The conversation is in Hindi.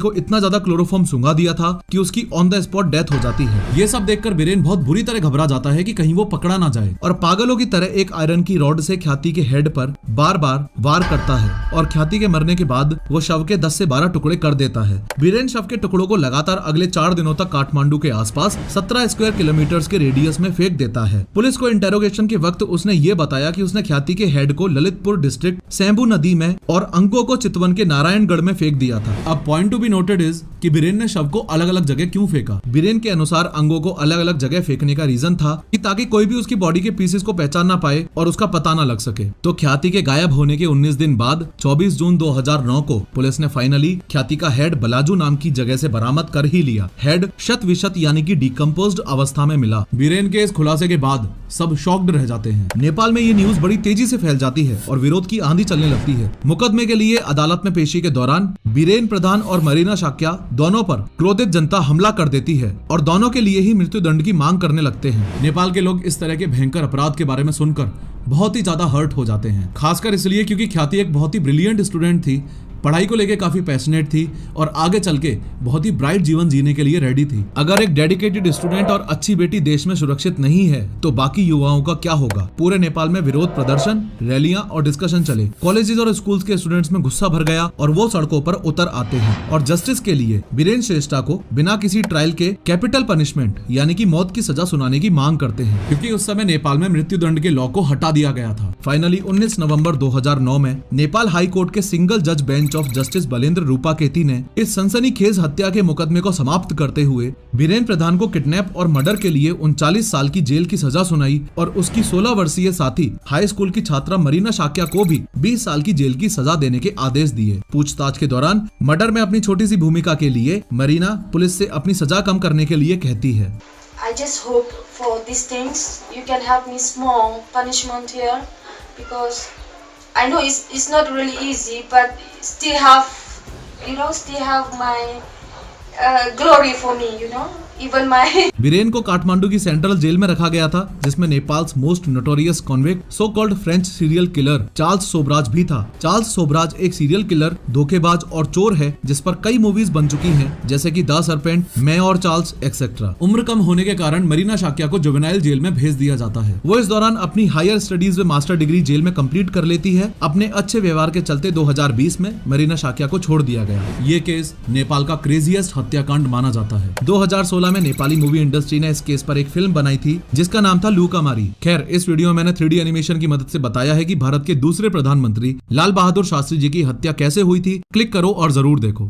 को इतना ज्यादा क्लोरोफॉर्म सूंघा दिया था कि उसकी ऑन द स्पॉट डेथ हो जाती है। ये सब देखकर बीरेन बहुत बुरी तरह घबरा जाता है कि कहीं वो पकड़ा ना जाए और पागलों की तरह एक आयरन की रॉड से ख्याति के हेड पर बार बार वार करता है और ख्याति के मरने के बाद वो शव के 10 से 12 टुकड़े कर देता है। बीरेन शव के टुकड़ों को लगातार अगले 4 दिनों तक काठमांडू के आसपास 17 स्क्वायर किलोमीटर के रेडियस में फेंक देता है। पुलिस को इंटेरोगेशन के वक्त उसने ये बताया कि उसने ख्याति के हेड को ललितपुर डिस्ट्रिक्ट सेंबू नदी में और अंगों को चितवन के नारायणगढ़ में फेंक दिया था। अब point to be noted is कि बीरेन ने शव को अलग अलग जगह क्यों फेंका। बीरेन के अनुसार अंगों को अलग अलग जगह फेंकने का रीजन था कि ताकि कोई भी उसकी बॉडी के पीसेस को पहचान ना पाए और उसका पता ना लग सके। तो ख्याति के गायब होने के 19 दिन बाद 24 जून 2009 को पुलिस ने फाइनली ख्याति का हेड बलाजू नाम की जगह से बरामद कर ही लिया। हेड शत विशत यानी कि डिकम्पोज्ड अवस्था में मिला। बीरेन के इस खुलासे के बाद सब शॉक्ड रह जाते हैं। नेपाल में ये न्यूज बड़ी तेजी से फैल जाती है और विरोध की आंधी चलने लगती है। मुकदमे के लिए अदालत में पेशी के दौरान बीरेन प्रधान और मरीना शाक्या दोनों पर क्रोधित जनता हमला कर देती है और दोनों के लिए ही मृत्यु दंड की मांग करने लगते हैं। नेपाल के लोग इस तरह के भयंकर अपराध के बारे में सुनकर बहुत ही ज्यादा हर्ट हो जाते हैं, खासकर इसलिए क्योंकि ख्याति एक बहुत ही ब्रिलियंट स्टूडेंट थी, पढ़ाई को लेके काफी पैशनेट थी और आगे चल के बहुत ही ब्राइट जीवन जीने के लिए रेडी थी। अगर एक डेडिकेटेड स्टूडेंट और अच्छी बेटी देश में सुरक्षित नहीं है तो बाकी युवाओं का क्या होगा। पूरे नेपाल में विरोध प्रदर्शन, रैलियां और डिस्कशन चले। कॉलेजेस और स्कूल्स के स्टूडेंट्स में गुस्सा भर गया और वो सड़कों पर उतर आते हैं और जस्टिस के लिए बीरेन श्रेष्ठा को बिना किसी ट्रायल के कैपिटल पनिशमेंट यानी कि मौत की सजा सुनाने की मांग करते हैं, क्योंकि उस समय नेपाल में मृत्यु दंड के लॉ को हटा दिया गया था। फाइनली 19 नवंबर 2009 में नेपाल हाई कोर्ट के सिंगल जज बेंच ऑफ जस्टिस बलेंद्र रूपाकेती ने इस सनसनीखेज हत्या के मुकदमे को समाप्त करते हुए बीरेन प्रधान को किडनैप और मर्डर के लिए 39 साल की जेल की सजा सुनाई और उसकी 16 वर्षीय साथी हाई स्कूल की छात्रा मरीना शाक्या को भी 20 साल की जेल की सजा देने के आदेश दिए। पूछताछ के दौरान मर्डर में अपनी छोटी सी भूमिका के लिए मरीना पुलिस से अपनी सजा कम करने के लिए कहती है, I just hope for these things you can have me small punishment here because I know it's not really easy, but still have my glory for me, even my Biren को काठमांडू की सेंट्रल जेल में रखा गया था, जिसमें Nepal's most notorious convict so called French serial killer Charles Sobhraj भी था। चार्ल्स सोब्राज एक सीरियल किलर, धोखेबाज और चोर है जिस पर कई मूवीज बन चुकी हैं, जैसे कि द सर्पेंट, मैं और चार्ल्स एक्सेट्रा। उम्र कम होने के कारण मरीना शाक्या को जुवेनाइल जेल में भेज दिया जाता है। वो इस दौरान अपनी हायर स्टडीज में मास्टर डिग्री जेल में कंप्लीट कर लेती है। अपने अच्छे व्यवहार के चलते 2020 में मरीना शाक्या को छोड़ दिया गया। ये केस नेपाल का क्रेजीएस्ट हत्याकांड माना जाता है। 2016 में नेपाली मूवी इंडस्ट्री ने इस केस पर एक फिल्म बनाई थी जिसका नाम था लूका मारी। खैर, इस वीडियो में मैंने 3D एनिमेशन की मदद से बताया है कि भारत के दूसरे प्रधानमंत्री लाल बहादुर शास्त्री जी की हत्या कैसे हुई थी। क्लिक करो और जरूर देखो।